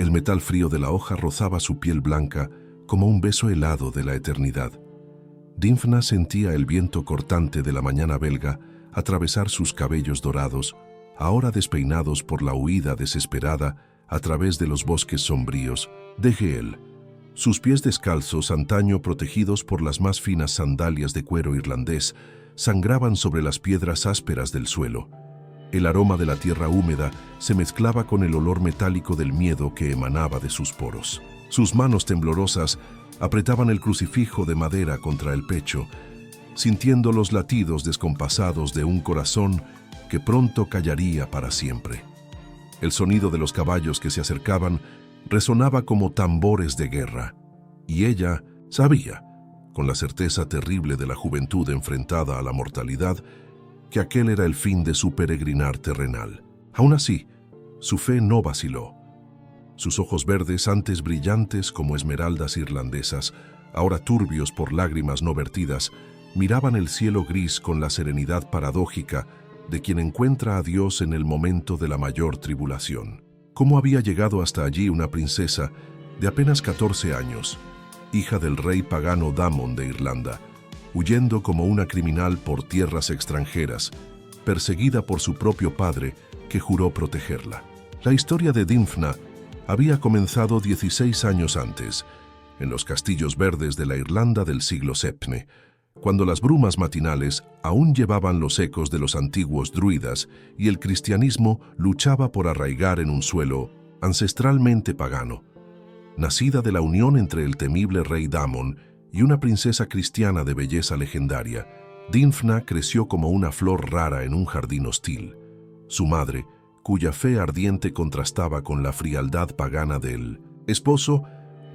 El metal frío de la hoja rozaba su piel blanca como un beso helado de la eternidad. Dymphna sentía el viento cortante de la mañana belga atravesar sus cabellos dorados, ahora despeinados por la huida desesperada a través de los bosques sombríos de Geel. Sus pies descalzos, antaño protegidos por las más finas sandalias de cuero irlandés, sangraban sobre las piedras ásperas del suelo. El aroma de la tierra húmeda se mezclaba con el olor metálico del miedo que emanaba de sus poros. Sus manos temblorosas apretaban el crucifijo de madera contra el pecho, sintiendo los latidos descompasados de un corazón que pronto callaría para siempre. El sonido de los caballos que se acercaban resonaba como tambores de guerra, y ella sabía, con la certeza terrible de la juventud enfrentada a la mortalidad, que aquel era el fin de su peregrinar terrenal. Aún así, su fe no vaciló. Sus ojos verdes, antes brillantes como esmeraldas irlandesas, ahora turbios por lágrimas no vertidas, miraban el cielo gris con la serenidad paradójica de quien encuentra a Dios en el momento de la mayor tribulación. ¿Cómo había llegado hasta allí una princesa de apenas 14 años, hija del rey pagano Damon de Irlanda, huyendo como una criminal por tierras extranjeras, perseguida por su propio padre que juró protegerla? La historia de Dymphna había comenzado 16 años antes, en los castillos verdes de la Irlanda del siglo VII, cuando las brumas matinales aún llevaban los ecos de los antiguos druidas y el cristianismo luchaba por arraigar en un suelo ancestralmente pagano. Nacida de la unión entre el temible rey Damon y una princesa cristiana de belleza legendaria, Dymphna creció como una flor rara en un jardín hostil. Su madre, cuya fe ardiente contrastaba con la frialdad pagana del esposo,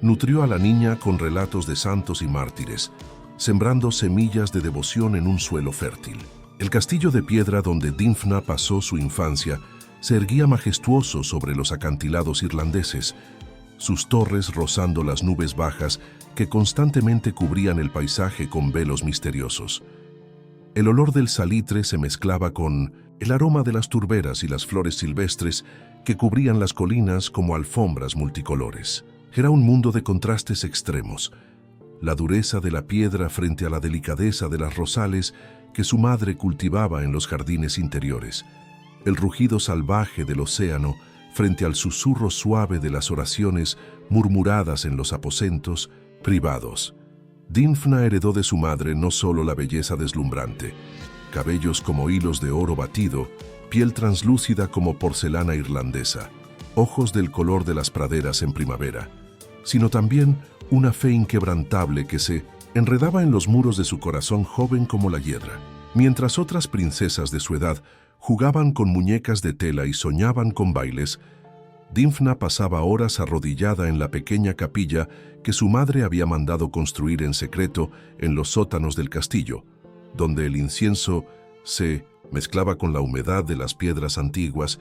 nutrió a la niña con relatos de santos y mártires, sembrando semillas de devoción en un suelo fértil. El castillo de piedra donde Dymphna pasó su infancia se erguía majestuoso sobre los acantilados irlandeses, sus torres rozando las nubes bajas que constantemente cubrían el paisaje con velos misteriosos. El olor del salitre se mezclaba con el aroma de las turberas y las flores silvestres que cubrían las colinas como alfombras multicolores. Era un mundo de contrastes extremos, la dureza de la piedra frente a la delicadeza de las rosales que su madre cultivaba en los jardines interiores, el rugido salvaje del océano frente al susurro suave de las oraciones murmuradas en los aposentos privados. Dymphna heredó de su madre no solo la belleza deslumbrante, cabellos como hilos de oro batido, piel translúcida como porcelana irlandesa, ojos del color de las praderas en primavera, sino también una fe inquebrantable que se enredaba en los muros de su corazón joven como la hiedra. Mientras otras princesas de su edad jugaban con muñecas de tela y soñaban con bailes, Dymphna pasaba horas arrodillada en la pequeña capilla que su madre había mandado construir en secreto en los sótanos del castillo, donde el incienso se mezclaba con la humedad de las piedras antiguas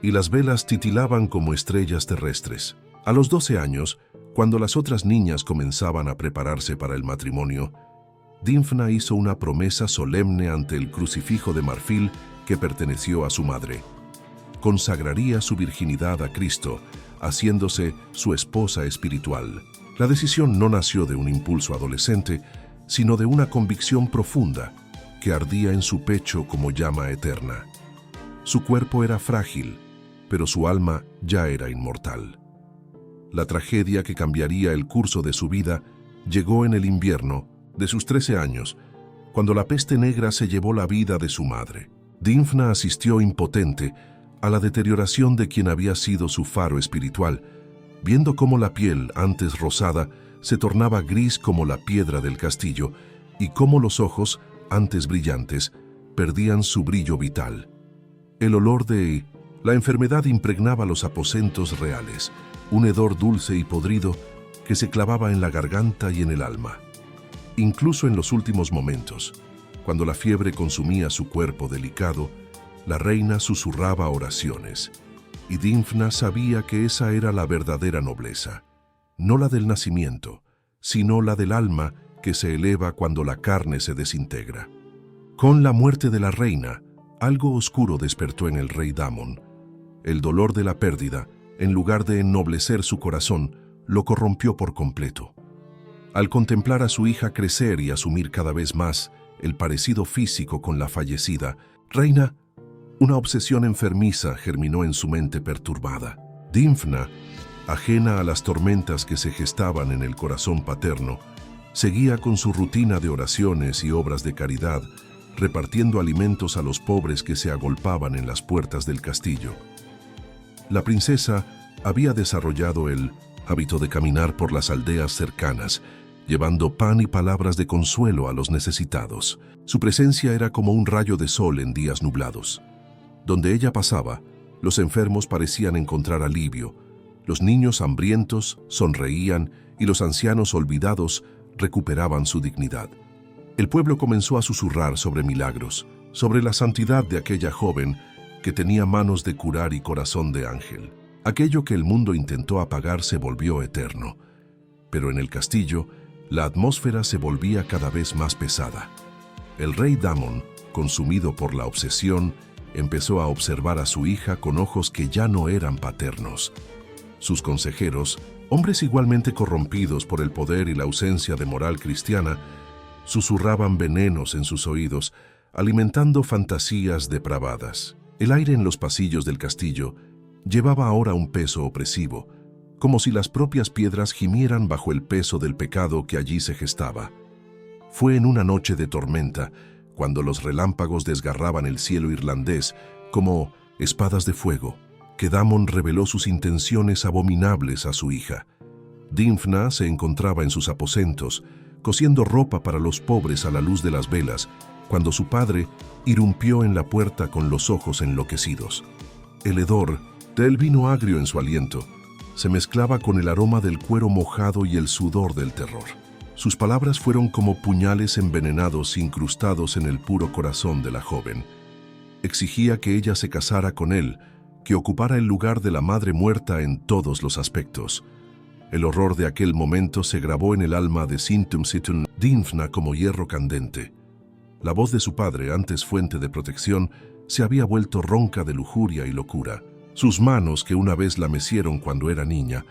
y las velas titilaban como estrellas terrestres. A los 12 años, cuando las otras niñas comenzaban a prepararse para el matrimonio, Dymphna hizo una promesa solemne ante el crucifijo de marfil que perteneció a su madre. Consagraría su virginidad a Cristo, haciéndose su esposa espiritual. La decisión no nació de un impulso adolescente, sino de una convicción profunda que ardía en su pecho como llama eterna. Su cuerpo era frágil, pero su alma ya era inmortal. La tragedia que cambiaría el curso de su vida llegó en el invierno de sus 13 años, cuando la peste negra se llevó la vida de su madre. Dymphna asistió impotente a la deterioración de quien había sido su faro espiritual, viendo cómo la piel, antes rosada, se tornaba gris como la piedra del castillo y cómo los ojos, antes brillantes, perdían su brillo vital. El olor de la enfermedad impregnaba los aposentos reales, un hedor dulce y podrido que se clavaba en la garganta y en el alma. Incluso en los últimos momentos, cuando la fiebre consumía su cuerpo delicado, la reina susurraba oraciones, y Dymphna sabía que esa era la verdadera nobleza, no la del nacimiento, sino la del alma que se eleva cuando la carne se desintegra. Con la muerte de la reina, algo oscuro despertó en el rey Damon. El dolor de la pérdida, en lugar de ennoblecer su corazón, lo corrompió por completo. Al contemplar a su hija crecer y asumir cada vez más el parecido físico con la fallecida reina, una obsesión enfermiza germinó en su mente perturbada. Dymphna, ajena a las tormentas que se gestaban en el corazón paterno, seguía con su rutina de oraciones y obras de caridad, repartiendo alimentos a los pobres que se agolpaban en las puertas del castillo. La princesa había desarrollado el hábito de caminar por las aldeas cercanas, llevando pan y palabras de consuelo a los necesitados. Su presencia era como un rayo de sol en días nublados. Donde ella pasaba, los enfermos parecían encontrar alivio, los niños hambrientos sonreían y los ancianos olvidados recuperaban su dignidad. El pueblo comenzó a susurrar sobre milagros, sobre la santidad de aquella joven que tenía manos de curar y corazón de ángel. Aquello que el mundo intentó apagar se volvió eterno. Pero en el castillo, la atmósfera se volvía cada vez más pesada. El rey Damon, consumido por la obsesión, empezó a observar a su hija con ojos que ya no eran paternos. Sus consejeros, hombres igualmente corrompidos por el poder y la ausencia de moral cristiana, susurraban venenos en sus oídos, alimentando fantasías depravadas. El aire en los pasillos del castillo llevaba ahora un peso opresivo, como si las propias piedras gimieran bajo el peso del pecado que allí se gestaba. Fue en una noche de tormenta, cuando los relámpagos desgarraban el cielo irlandés como espadas de fuego, que Damon reveló sus intenciones abominables a su hija. Dymphna se encontraba en sus aposentos, cosiendo ropa para los pobres a la luz de las velas, cuando su padre irrumpió en la puerta con los ojos enloquecidos. El hedor del vino agrio en su aliento se mezclaba con el aroma del cuero mojado y el sudor del terror. Sus palabras fueron como puñales envenenados incrustados en el puro corazón de la joven. Exigía que ella se casara con él, que ocupara el lugar de la madre muerta en todos los aspectos. El horror de aquel momento se grabó en el alma de Dymphna como hierro candente. La voz de su padre, antes fuente de protección, se había vuelto ronca de lujuria y locura. Sus manos, que una vez la mecieron cuando era niña,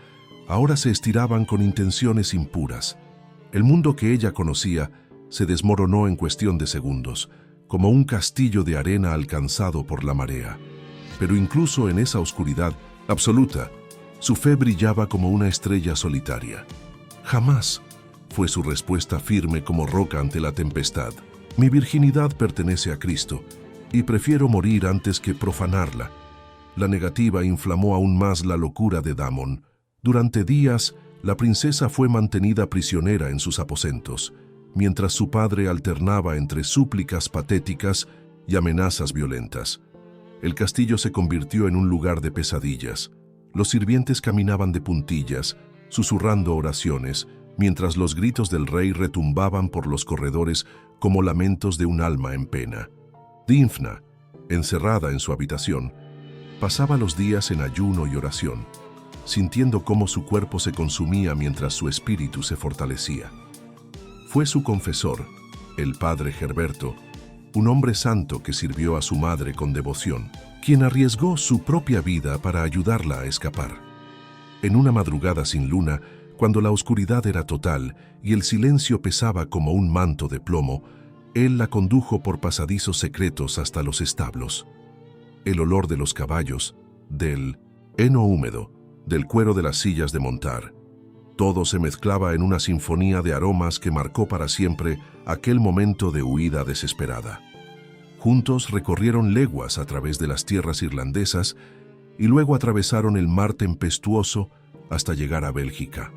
ahora se estiraban con intenciones impuras. El mundo que ella conocía se desmoronó en cuestión de segundos, como un castillo de arena alcanzado por la marea. Pero incluso en esa oscuridad absoluta, su fe brillaba como una estrella solitaria. Jamás, fue su respuesta firme como roca ante la tempestad. Mi virginidad pertenece a Cristo, y prefiero morir antes que profanarla. La negativa inflamó aún más la locura de Damon. Durante días, la princesa fue mantenida prisionera en sus aposentos, mientras su padre alternaba entre súplicas patéticas y amenazas violentas. El castillo se convirtió en un lugar de pesadillas. Los sirvientes caminaban de puntillas, susurrando oraciones, mientras los gritos del rey retumbaban por los corredores como lamentos de un alma en pena. Dymphna, encerrada en su habitación, pasaba los días en ayuno y oración, sintiendo cómo su cuerpo se consumía mientras su espíritu se fortalecía. Fue su confesor, el padre Herberto, un hombre santo que sirvió a su madre con devoción, quien arriesgó su propia vida para ayudarla a escapar. En una madrugada sin luna, cuando la oscuridad era total y el silencio pesaba como un manto de plomo, él la condujo por pasadizos secretos hasta los establos. El olor de los caballos, del heno húmedo, del cuero de las sillas de montar, todo se mezclaba en una sinfonía de aromas que marcó para siempre aquel momento de huida desesperada. Juntos recorrieron leguas a través de las tierras irlandesas y luego atravesaron el mar tempestuoso hasta llegar a Bélgica.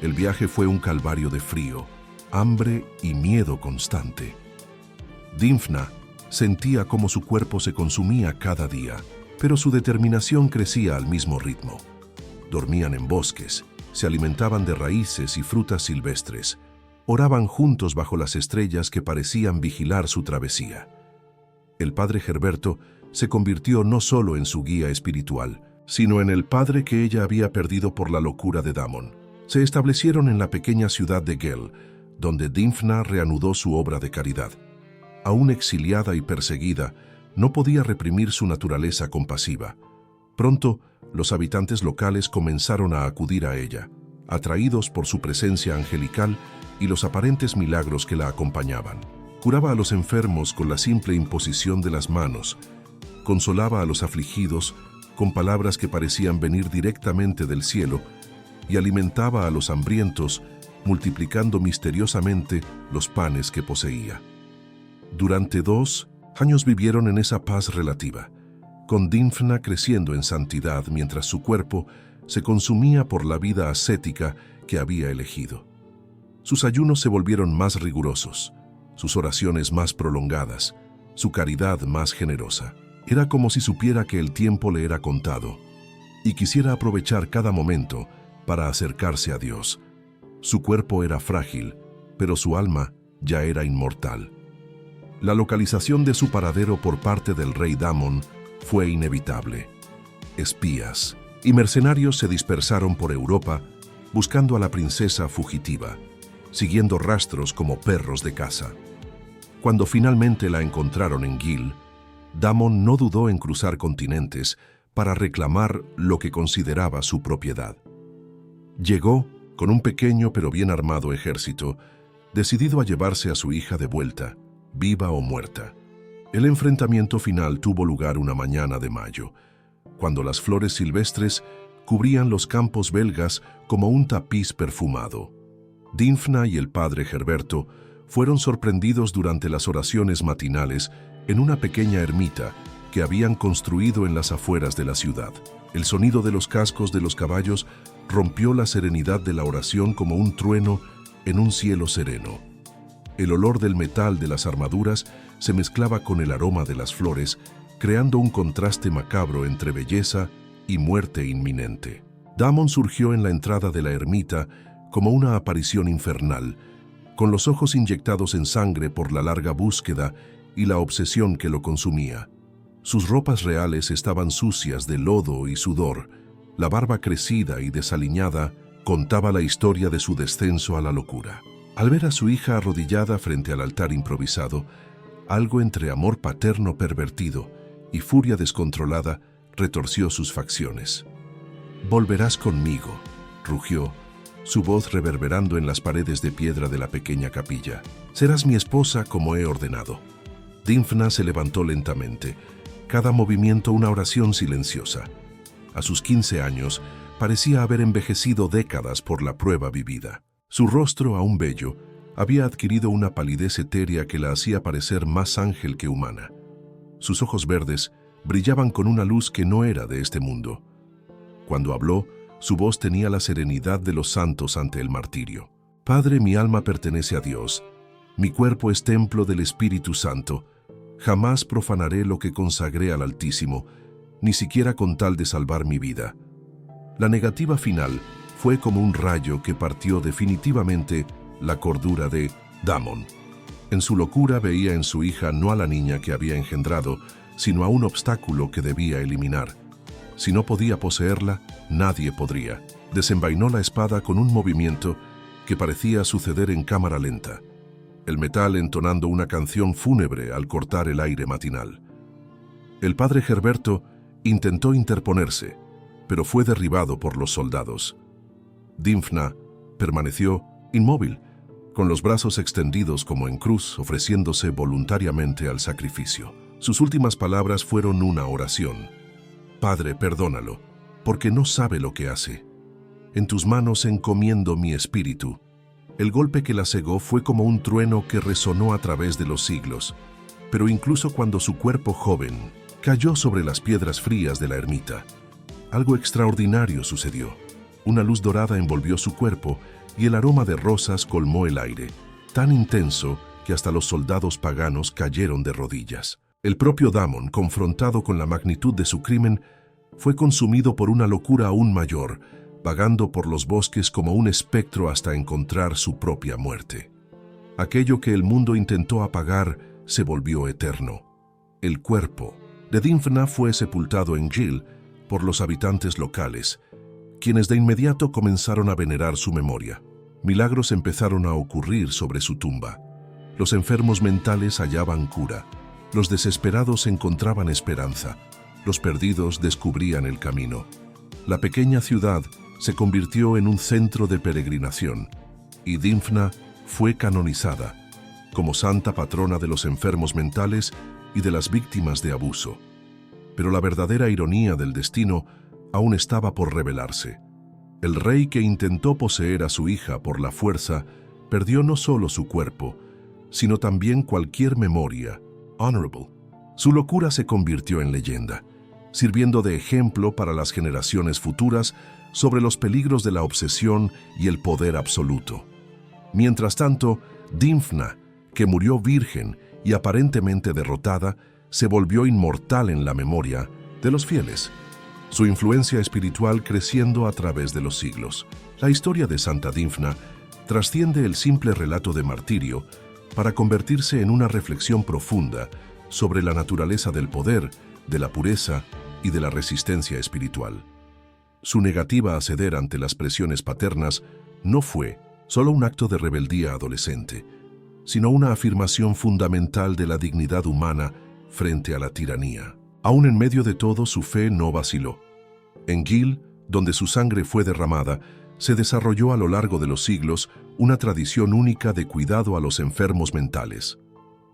El viaje fue un calvario de frío, hambre y miedo constante. Dymphna sentía cómo su cuerpo se consumía cada día, pero su determinación crecía al mismo ritmo. Dormían en bosques, se alimentaban de raíces y frutas silvestres, oraban juntos bajo las estrellas que parecían vigilar su travesía. El padre Herberto se convirtió no solo en su guía espiritual, sino en el padre que ella había perdido por la locura de Damon. Se establecieron en la pequeña ciudad de Gel, donde Dymphna reanudó su obra de caridad. Aún exiliada y perseguida, no podía reprimir su naturaleza compasiva. Pronto, los habitantes locales comenzaron a acudir a ella, atraídos por su presencia angelical y los aparentes milagros que la acompañaban. Curaba a los enfermos con la simple imposición de las manos, consolaba a los afligidos con palabras que parecían venir directamente del cielo y alimentaba a los hambrientos, multiplicando misteriosamente los panes que poseía. Durante 2 años vivieron en esa paz relativa, con Dymphna creciendo en santidad mientras su cuerpo se consumía por la vida ascética que había elegido. Sus ayunos se volvieron más rigurosos, sus oraciones más prolongadas, su caridad más generosa. Era como si supiera que el tiempo le era contado y quisiera aprovechar cada momento para acercarse a Dios. Su cuerpo era frágil, pero su alma ya era inmortal. La localización de su paradero por parte del rey Damon fue inevitable. Espías y mercenarios se dispersaron por Europa buscando a la princesa fugitiva, siguiendo rastros como perros de caza. Cuando finalmente la encontraron en Gil, Damon no dudó en cruzar continentes para reclamar lo que consideraba su propiedad. Llegó con un pequeño pero bien armado ejército, decidido a llevarse a su hija de vuelta, viva o muerta. El enfrentamiento final tuvo lugar una mañana de mayo, cuando las flores silvestres cubrían los campos belgas como un tapiz perfumado. Dymphna y el padre Herberto fueron sorprendidos durante las oraciones matinales en una pequeña ermita que habían construido en las afueras de la ciudad. El sonido de los cascos de los caballos rompió la serenidad de la oración como un trueno en un cielo sereno. El olor del metal de las armaduras se mezclaba con el aroma de las flores, creando un contraste macabro entre belleza y muerte inminente. Damon surgió en la entrada de la ermita como una aparición infernal, con los ojos inyectados en sangre por la larga búsqueda y la obsesión que lo consumía. Sus ropas reales estaban sucias de lodo y sudor. La barba crecida y desaliñada contaba la historia de su descenso a la locura. Al ver a su hija arrodillada frente al altar improvisado, algo entre amor paterno pervertido y furia descontrolada retorció sus facciones. «Volverás conmigo», rugió, su voz reverberando en las paredes de piedra de la pequeña capilla. «Serás mi esposa como he ordenado». Dymphna se levantó lentamente, cada movimiento una oración silenciosa. A sus 15 años, parecía haber envejecido décadas por la prueba vivida. Su rostro, aún bello, había adquirido una palidez etérea que la hacía parecer más ángel que humana. Sus ojos verdes brillaban con una luz que no era de este mundo. Cuando habló, su voz tenía la serenidad de los santos ante el martirio. «Padre, mi alma pertenece a Dios. Mi cuerpo es templo del Espíritu Santo. Jamás profanaré lo que consagré al Altísimo, ni siquiera con tal de salvar mi vida». La negativa final fue como un rayo que partió definitivamente la cordura de Damon. En su locura veía en su hija no a la niña que había engendrado, sino a un obstáculo que debía eliminar. Si no podía poseerla, nadie podría. Desenvainó la espada con un movimiento que parecía suceder en cámara lenta, el metal entonando una canción fúnebre al cortar el aire matinal. El padre Herberto intentó interponerse, pero fue derribado por los soldados. Dymphna permaneció inmóvil, con los brazos extendidos como en cruz, ofreciéndose voluntariamente al sacrificio. Sus últimas palabras fueron una oración. «Padre, perdónalo, porque no sabe lo que hace. En tus manos encomiendo mi espíritu». El golpe que la cegó fue como un trueno que resonó a través de los siglos, pero incluso cuando su cuerpo joven cayó sobre las piedras frías de la ermita, algo extraordinario sucedió. Una luz dorada envolvió su cuerpo y el aroma de rosas colmó el aire, tan intenso que hasta los soldados paganos cayeron de rodillas. El propio Damon, confrontado con la magnitud de su crimen, fue consumido por una locura aún mayor, vagando por los bosques como un espectro hasta encontrar su propia muerte. Aquello que el mundo intentó apagar se volvió eterno. El cuerpo de Dymphna fue sepultado en Gil por los habitantes locales, quienes de inmediato comenzaron a venerar su memoria. Milagros empezaron a ocurrir sobre su tumba. Los enfermos mentales hallaban cura, los desesperados encontraban esperanza, los perdidos descubrían el camino. La pequeña ciudad se convirtió en un centro de peregrinación y Dymphna fue canonizada como santa patrona de los enfermos mentales y de las víctimas de abuso. Pero la verdadera ironía del destino aún estaba por revelarse. El rey que intentó poseer a su hija por la fuerza perdió no solo su cuerpo, sino también cualquier memoria, honorable. Su locura se convirtió en leyenda, sirviendo de ejemplo para las generaciones futuras sobre los peligros de la obsesión y el poder absoluto. Mientras tanto, Dymphna, que murió virgen y aparentemente derrotada, se volvió inmortal en la memoria de los fieles, su influencia espiritual creciendo a través de los siglos. La historia de Santa Dymphna trasciende el simple relato de martirio para convertirse en una reflexión profunda sobre la naturaleza del poder, de la pureza y de la resistencia espiritual. Su negativa a ceder ante las presiones paternas no fue solo un acto de rebeldía adolescente, sino una afirmación fundamental de la dignidad humana frente a la tiranía. Aún en medio de todo, su fe no vaciló. En Gil, donde su sangre fue derramada, se desarrolló a lo largo de los siglos una tradición única de cuidado a los enfermos mentales.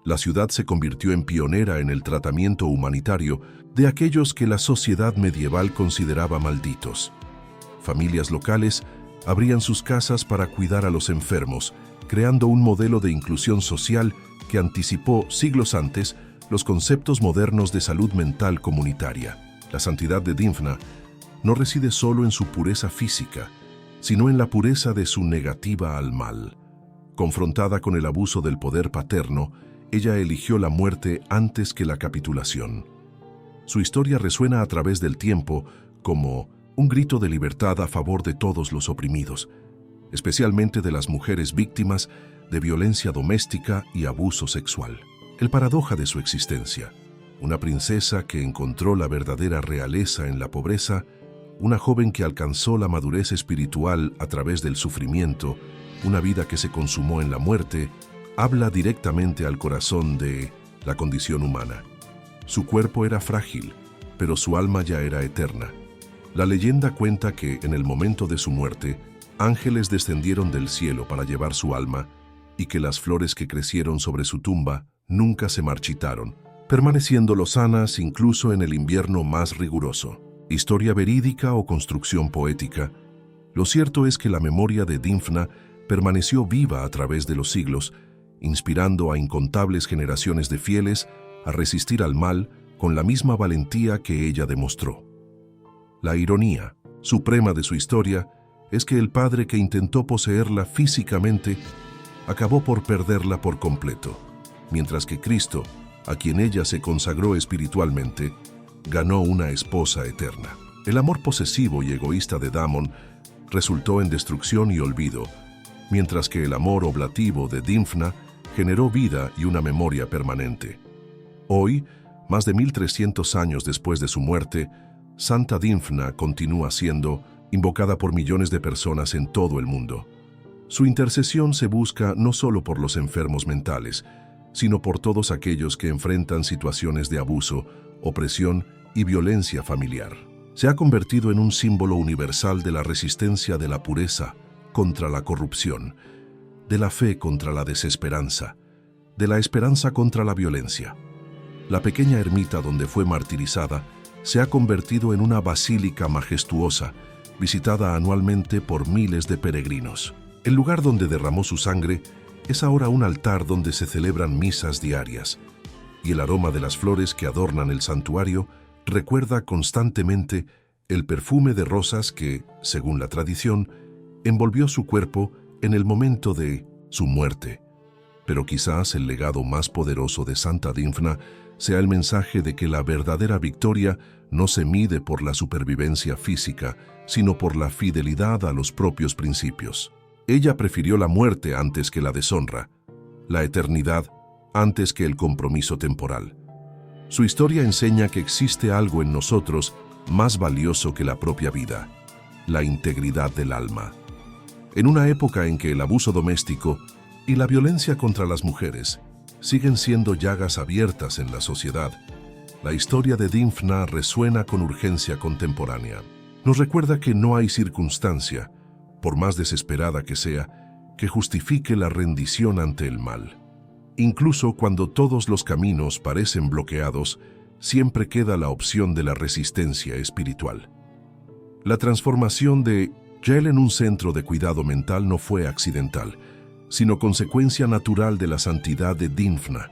La ciudad se convirtió en pionera en el tratamiento humanitario de aquellos que la sociedad medieval consideraba malditos. Familias locales abrían sus casas para cuidar a los enfermos, creando un modelo de inclusión social que anticipó siglos antes los conceptos modernos de salud mental comunitaria. La santidad de Dymphna no reside solo en su pureza física, sino en la pureza de su negativa al mal. Confrontada con el abuso del poder paterno, ella eligió la muerte antes que la capitulación. Su historia resuena a través del tiempo como un grito de libertad a favor de todos los oprimidos, especialmente de las mujeres víctimas de violencia doméstica y abuso sexual. El paradoja de su existencia: una princesa que encontró la verdadera realeza en la pobreza, una joven que alcanzó la madurez espiritual a través del sufrimiento, una vida que se consumó en la muerte, habla directamente al corazón de la condición humana. Su cuerpo era frágil, pero su alma ya era eterna. La leyenda cuenta que, en el momento de su muerte, ángeles descendieron del cielo para llevar su alma y que las flores que crecieron sobre su tumba nunca se marchitaron, permaneciendo lozanas incluso en el invierno más riguroso. Historia verídica o construcción poética, lo cierto es que la memoria de Dymphna permaneció viva a través de los siglos, inspirando a incontables generaciones de fieles a resistir al mal con la misma valentía que ella demostró. La ironía suprema de su historia es que el padre que intentó poseerla físicamente acabó por perderla por completo, mientras que Cristo, a quien ella se consagró espiritualmente, ganó una esposa eterna. El amor posesivo y egoísta de Damon resultó en destrucción y olvido, mientras que el amor oblativo de Dymphna generó vida y una memoria permanente. Hoy, más de 1300 años después de su muerte, Santa Dymphna continúa siendo invocada por millones de personas en todo el mundo. Su intercesión se busca no solo por los enfermos mentales, sino por todos aquellos que enfrentan situaciones de abuso, opresión y violencia familiar. Se ha convertido en un símbolo universal de la resistencia de la pureza contra la corrupción, de la fe contra la desesperanza, de la esperanza contra la violencia. La pequeña ermita donde fue martirizada se ha convertido en una basílica majestuosa, visitada anualmente por miles de peregrinos. El lugar donde derramó su sangre es ahora un altar donde se celebran misas diarias, y el aroma de las flores que adornan el santuario recuerda constantemente el perfume de rosas que, según la tradición, envolvió su cuerpo en el momento de su muerte. Pero quizás el legado más poderoso de Santa Dymphna sea el mensaje de que la verdadera victoria no se mide por la supervivencia física, sino por la fidelidad a los propios principios. Ella prefirió la muerte antes que la deshonra, la eternidad antes que el compromiso temporal. Su historia enseña que existe algo en nosotros más valioso que la propia vida: la integridad del alma. En una época en que el abuso doméstico y la violencia contra las mujeres siguen siendo llagas abiertas en la sociedad, La historia de Dymphna resuena con urgencia contemporánea. Nos recuerda que no hay circunstancia, por más desesperada que sea, que justifique la rendición ante el mal. Incluso cuando todos los caminos parecen bloqueados, siempre queda la opción de la resistencia espiritual. La transformación de Gel en un centro de cuidado mental no fue accidental, sino consecuencia natural de la santidad de Dymphna.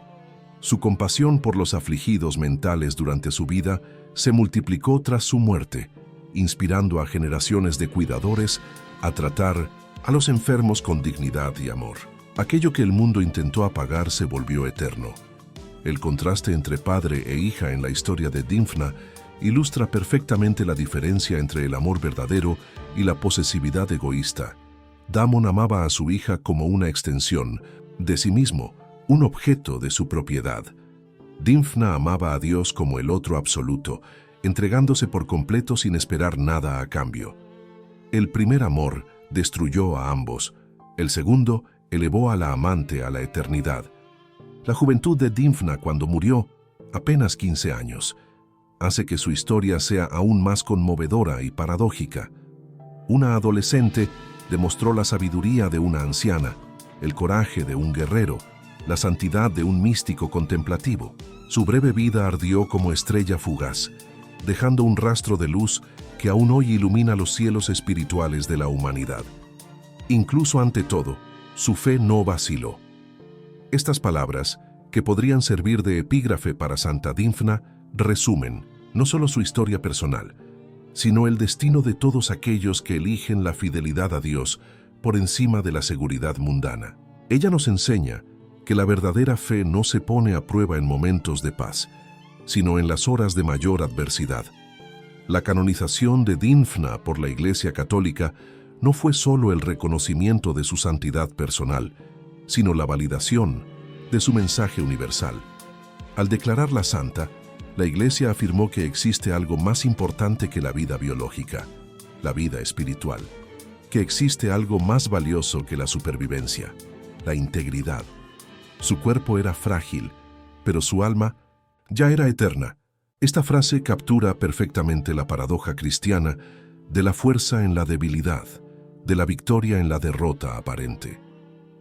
Su compasión por los afligidos mentales durante su vida se multiplicó tras su muerte, inspirando a generaciones de cuidadores a tratar a los enfermos con dignidad y amor. Aquello que el mundo intentó apagar se volvió eterno. El contraste entre padre e hija en la historia de Dymphna ilustra perfectamente la diferencia entre el amor verdadero y la posesividad egoísta. Damon amaba a su hija como una extensión de sí mismo, un objeto de su propiedad. Dymphna amaba a Dios como el otro absoluto, entregándose por completo sin esperar nada a cambio. El primer amor destruyó a ambos, el segundo elevó a la amante a la eternidad. La juventud de Dymphna cuando murió, apenas 15 años, hace que su historia sea aún más conmovedora y paradójica. Una adolescente demostró la sabiduría de una anciana, el coraje de un guerrero, la santidad de un místico contemplativo. Su breve vida ardió como estrella fugaz, dejando un rastro de luz que aún hoy ilumina los cielos espirituales de la humanidad. Incluso ante todo, su fe no vaciló. Estas palabras, que podrían servir de epígrafe para Santa Dymphna, resumen no solo su historia personal, sino el destino de todos aquellos que eligen la fidelidad a Dios por encima de la seguridad mundana. Ella nos enseña que la verdadera fe no se pone a prueba en momentos de paz, sino en las horas de mayor adversidad. La canonización de Dymphna por la Iglesia Católica no fue solo el reconocimiento de su santidad personal, sino la validación de su mensaje universal. Al declararla santa, la Iglesia afirmó que existe algo más importante que la vida biológica, la vida espiritual, que existe algo más valioso que la supervivencia, la integridad. Su cuerpo era frágil, pero su alma ya era eterna. Esta frase captura perfectamente la paradoja cristiana de la fuerza en la debilidad, de la victoria en la derrota aparente.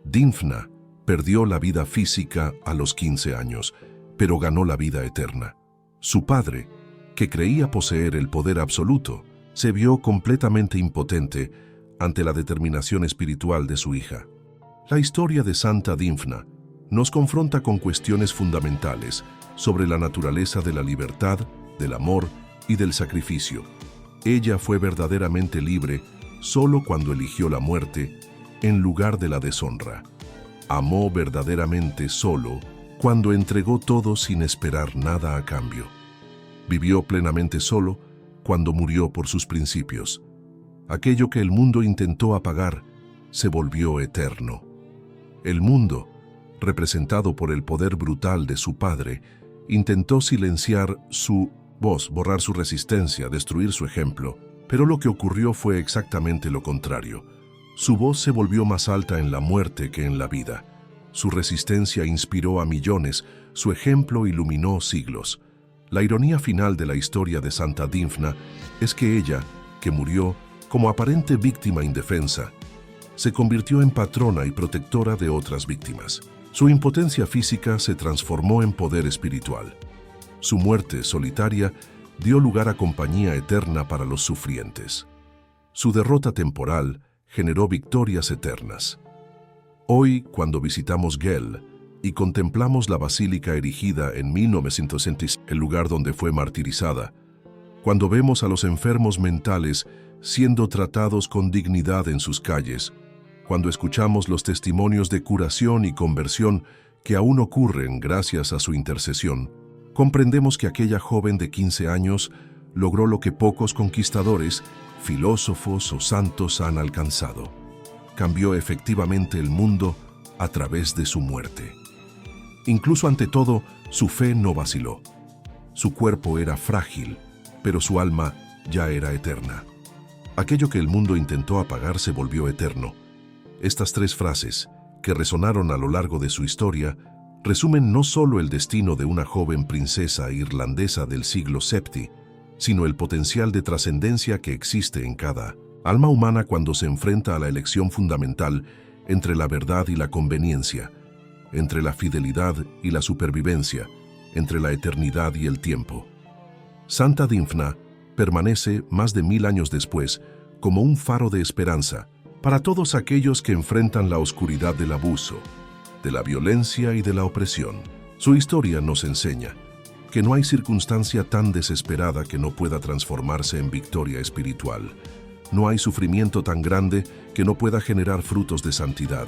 Dymphna perdió la vida física a los 15 años, pero ganó la vida eterna. Su padre, que creía poseer el poder absoluto, se vio completamente impotente ante la determinación espiritual de su hija. La historia de Santa Dymphna nos confronta con cuestiones fundamentales sobre la naturaleza de la libertad, del amor y del sacrificio. Ella fue verdaderamente libre solo cuando eligió la muerte en lugar de la deshonra. Amó verdaderamente solo cuando entregó todo sin esperar nada a cambio. Vivió plenamente solo cuando murió por sus principios. Aquello que el mundo intentó apagar se volvió eterno. El mundo, representado por el poder brutal de su padre, intentó silenciar su voz, borrar su resistencia, destruir su ejemplo, pero lo que ocurrió fue exactamente lo contrario. Su voz se volvió más alta en la muerte que en la vida. Su resistencia inspiró a millones, su ejemplo iluminó siglos. La ironía final de la historia de Santa Dymphna es que ella, que murió como aparente víctima indefensa, se convirtió en patrona y protectora de otras víctimas. Su impotencia física se transformó en poder espiritual. Su muerte solitaria dio lugar a compañía eterna para los sufrientes. Su derrota temporal generó victorias eternas. Hoy, cuando visitamos Gel y contemplamos la basílica erigida en 1906, el lugar donde fue martirizada, cuando vemos a los enfermos mentales siendo tratados con dignidad en sus calles, cuando escuchamos los testimonios de curación y conversión que aún ocurren gracias a su intercesión, comprendemos que aquella joven de 15 años logró lo que pocos conquistadores, filósofos o santos han alcanzado. Cambió efectivamente el mundo a través de su muerte. Incluso ante todo, su fe no vaciló. Su cuerpo era frágil, pero su alma ya era eterna. Aquello que el mundo intentó apagar se volvió eterno. Estas tres frases, que resonaron a lo largo de su historia, resumen no solo el destino de una joven princesa irlandesa del siglo VII, sino el potencial de trascendencia que existe en cada alma humana cuando se enfrenta a la elección fundamental entre la verdad y la conveniencia, entre la fidelidad y la supervivencia, entre la eternidad y el tiempo. Santa Dymphna permanece, más de 1000 años después, como un faro de esperanza para todos aquellos que enfrentan la oscuridad del abuso, de la violencia y de la opresión. Su historia nos enseña que no hay circunstancia tan desesperada que no pueda transformarse en victoria espiritual. No hay sufrimiento tan grande que no pueda generar frutos de santidad.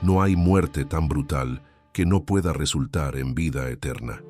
No hay muerte tan brutal que no pueda resultar en vida eterna.